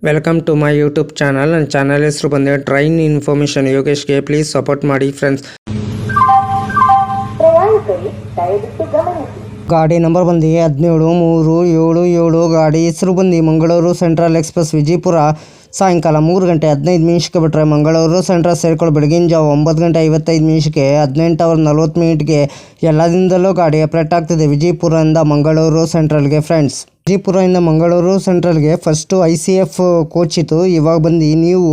Welcome to my YouTube channel. ನನ್ನ channel ಹೆಸರು ಬಂದೆ ಟ್ರೈನ್ ಇನ್ಫಾರ್ಮೇಷನ್ ಯೋಗೇಶ್ಗೆ. ಪ್ಲೀಸ್ ಸಪೋರ್ಟ್ ಮಾಡಿ ಫ್ರೆಂಡ್ಸ್. ಗಾಡಿ ನಂಬರ್ ಬಂದು 17-377. ಗಾಡಿ ಹೆಸರು ಬಂದು ಮಂಗಳೂರು ಸೆಂಟ್ರಲ್ ಎಕ್ಸ್ಪ್ರೆಸ್ ವಿಜಯಪುರ. ಸಾಯಂಕಾಲ 3 ಗಂಟೆ 15 ನಿಮಿಷಕ್ಕೆ ಬಿಟ್ಟರೆ ಮಂಗಳೂರು ಸೆಂಟ್ರಲ್ ಸೇರ್ಕೊಂಡು ಬೆಳಗಿನ ಜಾವ 9 ಗಂಟೆ 55 ನಿಮಿಷಕ್ಕೆ 18h40 ಎಲ್ಲ ದಿನದಲ್ಲೂ ಗಾಡಿ ಅಪ್ಡೇಟ್ ಆಗ್ತಿದೆ ವಿಜಯಪುರದಿಂದ ಮಂಗಳೂರು ಸೆಂಟ್ರಲ್ಗೆ ಫ್ರೆಂಡ್ಸ್. ವಿಜಯಪುರದಿಂದ ಮಂಗಳೂರು ಸೆಂಟ್ರಲ್ಗೆ ಫಸ್ಟು ICF ಕೋಚ್ ಇತ್ತು, ಇವಾಗ ಬಂದು ನೀವು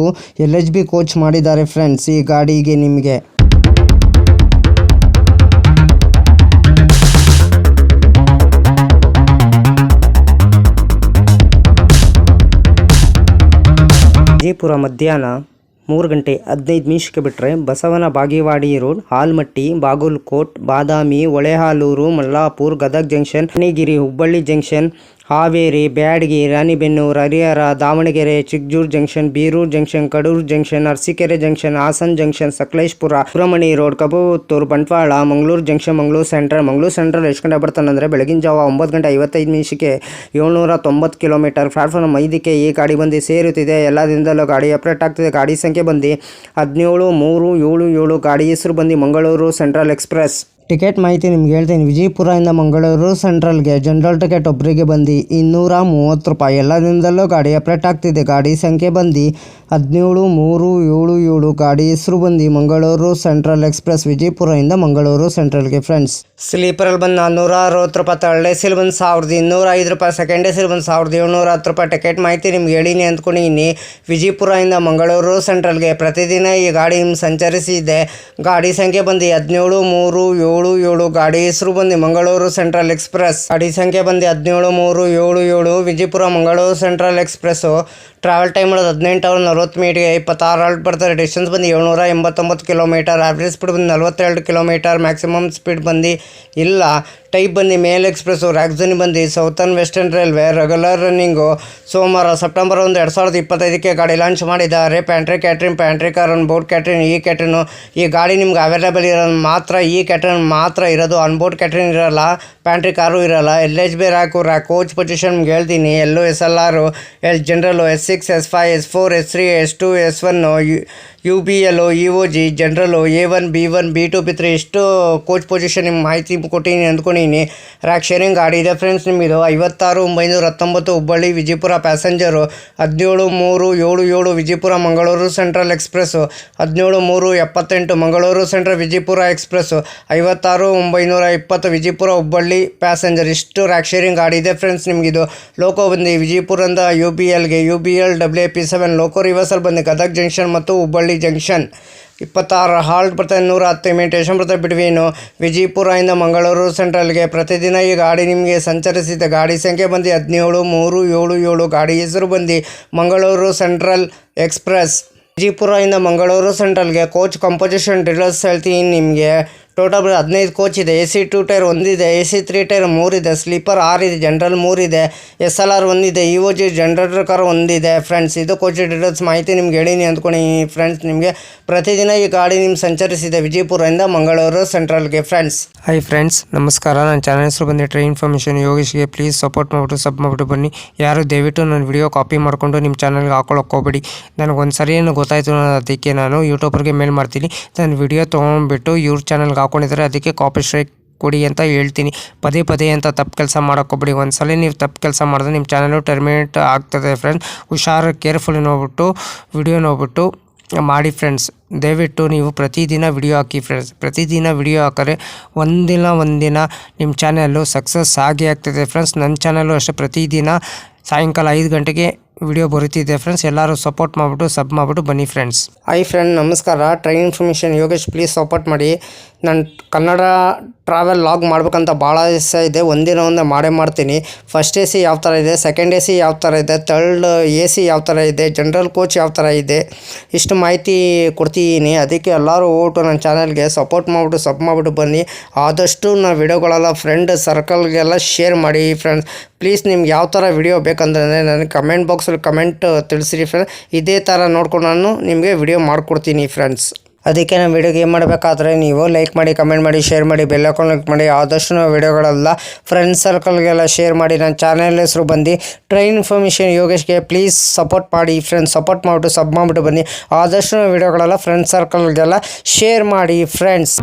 LHB ಕೋಚ್ ಮಾಡಿದ್ದಾರೆ ಫ್ರೆಂಡ್ಸ್ ಈ ಗಾಡಿಗೆ. ನಿಮಗೆ ವಿಜಯಪುರ ಮಧ್ಯಾಹ್ನ 3 ಗಂಟೆ 15 ನಿಮಿಷಕ್ಕೆ ಬಿಟ್ಟರೆ Basavana Bagewadi road, Almatti, Bagalkot, Badami, Holealur, Mallapur, Gadag junction, Manigiri, Hubballi junction, Haveri, Byadgi, Ranebennur, Harihar, Davanagere, Chikkajajur junction, Birur junction, Kadur junction, Arsikere junction, Hassan junction, Sakleshpur, Subrahmanya road, Kabuthuru, Bantwal, Mangaluru junction, Mangaluru central ಎಷ್ಟು ಗಂಟೆ ಬರ್ತಾನಂದರೆ ಬೆಳಗಿನ ಜಾವ 9 ಗಂಟೆ 55 ನಿಮಿಷಕ್ಕೆ 790 ಕಿಲೋಮೀಟರ್ ಪ್ಲಾಟ್ಫಾರ್ಮ್ 5ಕ್ಕೆ ಈ ಗಾಡಿ ಬಂದು ಸೇರುತ್ತಿದೆ. ಎಲ್ಲ ದಿನದಲ್ಲೂ ಗಾಡಿ ಅಪ್ಡೇಟ್ ಆಗ್ತಿದೆ. ಗಾಡಿ ಸಂಖ್ಯೆ ಬಂದು 17-377. ಗಾಡಿ ಹೆಸರು ಬಂದು ಮಂಗಳೂರು ಸೆಂಟ್ರಲ್ ಎಕ್ಸ್ಪ್ರೆಸ್. ಟಿಕೆಟ್ ಮಾಹಿತಿ ನಿಮ್ಗೆ ಹೇಳ್ತೀನಿ. ವಿಜಯಪುರದಿಂದ ಮಂಗಳೂರು ಸೆಂಟ್ರಲ್ಗೆ ಜನರಲ್ ಟಿಕೆಟ್ ಒಬ್ಬರಿಗೆ ಬಂದು 230 ರೂಪಾಯಿ. ಎಲ್ಲ ದಿನದಲ್ಲೂ ಗಾಡಿ ಅಪ್ಡೇಟ್ ಆಗ್ತಿದೆ. ಗಾಡಿ ಸಂಖ್ಯೆ ಬಂದು 17-377. ಗಾಡಿ ಹೆಸರು ಬಂದು ಮಂಗಳೂರು ಸೆಂಟ್ರಲ್ ಎಕ್ಸ್ಪ್ರೆಸ್ ವಿಜಯಪುರದಿಂದ ಮಂಗಳೂರು ಸೆಂಟ್ರಲ್ಗೆ ಫ್ರೆಂಡ್ಸ್. ಸ್ಲೀಪರಲ್ಲಿ ಬಂದು 460 ರೂಪಾಯಿ, ಥರ್ಡ್ ಎಸಿಲಿ ಬಂದು 1205 ರೂಪಾಯಿ, ಸೆಕೆಂಡ್ ಎಸಿಲಿ ಬಂದು 1710 ರೂಪಾಯಿ. ಟಿಕೆಟ್ ಮಾಹಿತಿ ನಿಮ್ಗೆ ಹೇಳಿನಿ ಅಂದ್ಕೊಂಡಿನಿ. ವಿಜಯಪುರದಿಂದ ಮಂಗಳೂರು ಸೆಂಟ್ರಲ್ಗೆ ಪ್ರತಿದಿನ ಈ ಗಾಡಿ ಸಂಚರಿಸಿದೆ. ಗಾಡಿ ಸಂಖ್ಯೆ ಬಂದು 17-377. ಗಾಡಿ ಹೆಸರು ಬಂದು ಮಂಗಳೂರು ಸೆಂಟ್ರಲ್ ಎಕ್ಸ್ಪ್ರೆಸ್. ಗಾಡಿ ಸಂಖ್ಯೆ ಬಂದು 17-377. Vijayapura Mangaluru central express. Travel time ಮಾಡೋದು 18h40 26 ಹಾಲ್ಟ್ ಬರ್ತಾರೆ. ಡಿಸ್ಟೆನ್ಸ್ ಬಂದು 789 ಕಿಲೋಮೀಟರ್. ಆವ್ರೇಜ್ ಸ್ಪೀಡ್ ಬಂದು 42 ಕಿಲೋಮೀಟರ್. ಮ್ಯಾಕ್ಸಿಮಮ್ ಸ್ಪೀಡ್ ಬಂದು ಇಲ್ಲ. ಟೈಪ್ ಬಂದು ಮೇಲ್ ಎಕ್ಸ್ಪ್ರೆಸ್ಸು. ರ್ಯಾಕ್ಝೋನಿ ಬಂದು southern western railway. Regular running. ಸೋಮವಾರ ಸೆಪ್ಟೆಂಬರ್ 1, 2025 ಗಾಡಿ ಲಾಂಚ್ ಮಾಡಿದ್ದಾರೆ. ಪ್ಯಾಂಟ್ರಿ ಕ್ಯಾಟ್ರಿನ್, ಪ್ಯಾಂಟ್ರಿ ಕಾರ್, ಬೋಟ್ ಕ್ಯಾಟ್ರಿನ್, ಈ ಕ್ಯಾಟ್ರಿನು. ಈ ಗಾಡಿ ನಿಮ್ಗೆ ಅವೈಲೇಬಲ್ ಇರೋದು ಮಾತ್ರ ಈ ಕ್ಯಾಟ್ರಿನ್ ಮಾತ್ರ ಇರೋದು. ಅನ್ಬೋರ್ಡ್ ಕ್ಯಾಟ್ರಿನ್ ಇರೋಲ್ಲ, ಪ್ಯಾಂಟ್ರಿ ಕಾರು ಇರೋಲ್ಲ. LHB ರ್ಯಾಕು ಕೋಚ್ ಪೊಸಿಷನ್ ನಿಮ್ಗೆ ಹೇಳ್ತೀನಿ. SLR, ಜನರಲ್ಲು, S6, S5, S4, S3, S2, S1, UBL, EOG, ಜನರಲ್ಲು, A1, B1, B2, B3 ಇಷ್ಟು ಕೋಚ್ ಪೊಸಿಷನ್ ನಿಮ್ಮ ಮಾಹಿತಿ ಕೊಟ್ಟಿನಿ ಅಂದ್ಕೊಂಡಿನಿ. ರ್ಯಾಕ್ ಶೇರಿಂಗ್ ಗಾಡಿ ಇದೆ ಫ್ರೆಂಡ್ಸ್. ನಿಮ್ಮದು 56-919 Hubballi Vijayapura passenger. 17-377 Vijayapura Mangaluru central express. 17-378 Mangaluru central Vijayapura express. 56-920 Vijayapura Hubballi passenger. ಇಷ್ಟು ರ್ಯಾಕ್ ಶೇರಿಂಗ್ ಗಾಡಿ ಇದೆ ಫ್ರೆಂಡ್ಸ್. ನಿಮಗಿದು ಲೋಕೋ ಬಂದು ವಿಜಯಪುರದಿಂದ UBLಗೆ UBL WP7 ಲೋಕೋ ರಿವರ್ಸಲ್ ಬಂದು ಗದಗ ಜಂಕ್ಷನ್ ಮತ್ತು ಹುಬ್ಬಳ್ಳಿ ಜಂಕ್ಷನ್. 26 ಹಾಲ್ಟ್ ಬರ್ತಾರೆ, 110 ಸ್ಟೇಷನ್ ಬರ್ತಾರೆ ಬಿಟ್ವೀನು. ವಿಜಯಪುರದಿಂದ ಮಂಗಳೂರು ಸೆಂಟ್ರಲ್ಗೆ ಪ್ರತಿದಿನ ಈ ಗಾಡಿ ನಿಮಗೆ ಸಂಚರಿಸಿದೆ. ಗಾಡಿ ಸಂಖ್ಯೆ ಬಂದು 17-377. ಗಾಡಿ ಹೆಸರು ಬಂದು ಮಂಗಳೂರು ಸೆಂಟ್ರಲ್ ಎಕ್ಸ್ಪ್ರೆಸ್. ವಿಜಯಪುರದಿಂದ ಮಂಗಳೂರು ಸೆಂಟ್ರಲ್ಗೆ ಕೋಚ್ ಕಂಪೋಸಿಷನ್ ಡೀಟೇಲ್ಸ್ ಹೇಳ್ತೀನಿ ನಿಮಗೆ. ಟೋಟಲ್ 15 ಕೋಚ್ ಇದೆ. AC 2 ಟೈರ್ 1 ಇದೆ, AC 3 ಟೈರ್ 3 ಇದೆ, ಸ್ಲೀಪರ್ 6 ಇದೆ, ಜನರಲ್ 3 ಇದೆ, SLR 1 ಇದೆ, EOG ಜನರೇಟರ್ ಕಾರ್ 1 ಇದೆ ಫ್ರೆಂಡ್ಸ್. ಇದು ಕೋಚ್ ಡೀಟೇಲ್ಸ್ ಮಾಹಿತಿ ನಿಮ್ಗೆ ಹೇಳಿನಿ ಅಂದ್ಕೊಂಡು ಫ್ರೆಂಡ್ಸ್. ನಿಮಗೆ ಪ್ರತಿದಿನ ಈ ಗಾಡಿ ನಿಮ್ಗೆ ಸಂಚರಿಸಿದೆ ವಿಜಯಪುರದಿಂದ ಮಂಗಳೂರು ಸೆಂಟ್ರಲ್ಗೆ ಫ್ರೆಂಡ್ಸ್. ಹೈ ಫ್ರೆಂಡ್ಸ್, ನಮಸ್ಕಾರ. ನನ್ನ ಚಾನಲ್ ಹೆಸರು ಬಂದು ಟ್ರೈನ್ ಇನ್ಫಾರ್ಮೇಷನ್ ಯೋಗೇಶ್ಗೆ. ಪ್ಲೀಸ್ ಸಪೋರ್ಟ್ ಮಾಡಿಬಿಟ್ಟು ಸಬ್ ಮಾಡಿಬಿಟ್ಟು ಬನ್ನಿ. ಯಾರು ದಯವಿಟ್ಟು ನನ್ನ ವಿಡಿಯೋ ಕಾಪಿ ಮಾಡಿಕೊಂಡು ನಿಮ್ಮ ಚಾನಲ್ಗೆ ಹಾಕೊಳ್ಳೋಕೆ ಹೋಗ್ಬೇಡಿ. ನನಗೊಂದು ಸರಿ ಏನು ಗೊತ್ತಾಯಿತು, ಅದಕ್ಕೆ ನಾನು ಯೂಟ್ಯೂಬರ್ಗೆ ಮೇಲ್ ಮಾಡ್ತೀನಿ. ನನ್ನ ವಿಡಿಯೋ ತೊಗೊಂಡ್ಬಿಟ್ಟು ಇವ್ರ ಚಾನಲ್ಗೆ ಹಾಕೊಂಡಿದ್ದಾರೆ, ಅದಕ್ಕೆ ಕಾಪಿ ಸ್ಟ್ರೈಕ್ ಕೊಡಿ ಅಂತ ಹೇಳ್ತೀನಿ. ಪದೇ ಅಂತ ತಪ್ಪು ಕೆಲಸ ಮಾಡೋಕ್ಕೋಗ್ಬೇಡಿ. ಒಂದ್ಸಲ ನೀವು ತಪ್ಪು ಕೆಲಸ ಮಾಡಿದ್ರೆ ನಿಮ್ಮ ಚಾನಲು ಟರ್ಮಿನೇಟ್ ಆಗ್ತದೆ ಫ್ರೆಂಡ್ಸ್. ಹುಷಾರು, ಕೇರ್ಫುಲ್ಲಿ ನೋಡ್ಬಿಟ್ಟು ವಿಡಿಯೋ ನೋಡ್ಬಿಟ್ಟು ಮಾಡಿ ಫ್ರೆಂಡ್ಸ್. ದಯವಿಟ್ಟು ನೀವು ಪ್ರತಿದಿನ ವಿಡಿಯೋ ಹಾಕಿ ಫ್ರೆಂಡ್ಸ್. ಪ್ರತಿದಿನ ವಿಡಿಯೋ ಹಾಕಿದ್ರೆ ಒಂದಿನ ನಿಮ್ಮ ಚಾನಲ್ಲು ಸಕ್ಸಸ್ ಆಗೇ ಆಗ್ತದೆ ಫ್ರೆಂಡ್ಸ್. ನನ್ನ ಚಾನಲ್ಲು ಅಷ್ಟೇ ಪ್ರತಿದಿನ ಸಾಯಂಕಾಲ 5 ಗಂಟೆಗೆ ವಿಡಿಯೋ ಬರುತ್ತಿದೆ ಫ್ರೆಂಡ್ಸ್. ಎಲ್ಲರೂ ಸಪೋರ್ಟ್ ಮಾಡಿಬಿಟ್ಟು ಸಬ್ ಮಾಡಿಬಿಟ್ಟು ಬನ್ನಿ ಫ್ರೆಂಡ್ಸ್. ಹೈ ಫ್ರೆಂಡ್, ನಮಸ್ಕಾರ. Train information Yogesh. Please support ಮಾಡಿ. ನಾನು ಕನ್ನಡ ಟ್ರಾವೆಲ್ ಲಾಗ್ ಮಾಡ್ಬೇಕಂತ ಭಾಳ ಇಷ್ಟ ಇದೆ. ಒಂದೇ ಮಾಡೇ ಮಾಡ್ತೀನಿ. ಫಸ್ಟ್ AC ಯಾವ ಥರ ಇದೆ, ಸೆಕೆಂಡ್ AC ಯಾವ ಥರ ಇದೆ, ಥರ್ಡ್ AC ಯಾವ ಥರ ಇದೆ, ಜನರಲ್ ಕೋಚ್ ಯಾವ ಥರ ಇದೆ, ಇಷ್ಟು ಮಾಹಿತಿ ಕೊಡ್ತಿದ್ದೀನಿ. ಅದಕ್ಕೆ ಎಲ್ಲರೂ ಹೋಗ್ಬಿಟ್ಟು ನನ್ನ ಚಾನಲ್ಗೆ ಸಪೋರ್ಟ್ ಮಾಡಿಬಿಟ್ಟು ಸಬ್ ಮಾಡಿಬಿಟ್ಟು ಬನ್ನಿ. ಆದಷ್ಟು ನಾನು ವಿಡಿಯೋಗಳೆಲ್ಲ ಫ್ರೆಂಡ್ ಸರ್ಕಲ್ಗೆಲ್ಲ ಶೇರ್ ಮಾಡಿ ಫ್ರೆಂಡ್ಸ್. ಪ್ಲೀಸ್ ನಿಮ್ಗೆ ಯಾವ ಥರ ವಿಡಿಯೋ ಬೇಕಂದ್ರೆ ನನಗೆ ಕಮೆಂಟ್ ಬಾಕ್ಸಲ್ಲಿ ಕಮೆಂಟ್ ತಿಳಿಸಿರಿ ಫ್ರೆಂಡ್ಸ್. ಇದೇ ಥರ ನೋಡ್ಕೊಂಡು ನಾನು ನಿಮಗೆ ವಿಡಿಯೋ ಮಾಡಿಕೊಡ್ತೀನಿ ಫ್ರೆಂಡ್ಸ್. ಅದಕ್ಕೆ ನಮ್ಮ ವಿಡಿಯೋಗೆ ಏನು ಮಾಡಬೇಕಾದ್ರೆ ನೀವು ಲೈಕ್ ಮಾಡಿ, ಕಮೆಂಟ್ ಮಾಡಿ, ಶೇರ್ ಮಾಡಿ, ಬೆಲ್ ಐಕಾನ್ ಕ್ಲಿಕ್ ಮಾಡಿ. ಆದಷ್ಟು ನಾವು ವಿಡಿಯೋಗಳೆಲ್ಲ ಫ್ರೆಂಡ್ಸ್ ಸರ್ಕಲ್ಗೆಲ್ಲ ಶೇರ್ ಮಾಡಿ. ನನ್ನ ಚಾನಲ್ ಹೆಸರು ಬಂದು ಟ್ರೈನ್ ಇನ್ಫಾರ್ಮೇಷನ್ ಯೋಗೇಶ್ಗೆ. ಪ್ಲೀಸ್ ಸಪೋರ್ಟ್ ಮಾಡಿ ಫ್ರೆಂಡ್ಸ್, ಸಪೋರ್ಟ್ ಮಾಡಿಬಿಟ್ಟು ಸಬ್ ಮಾಡಿಬಿಟ್ಟು ಬನ್ನಿ. ಆದಷ್ಟು ನಾವು ವಿಡಿಯೋಗಳೆಲ್ಲ ಫ್ರೆಂಡ್ಸ್ ಸರ್ಕಲ್ಗೆಲ್ಲ ಶೇರ್ ಮಾಡಿ ಫ್ರೆಂಡ್ಸ್.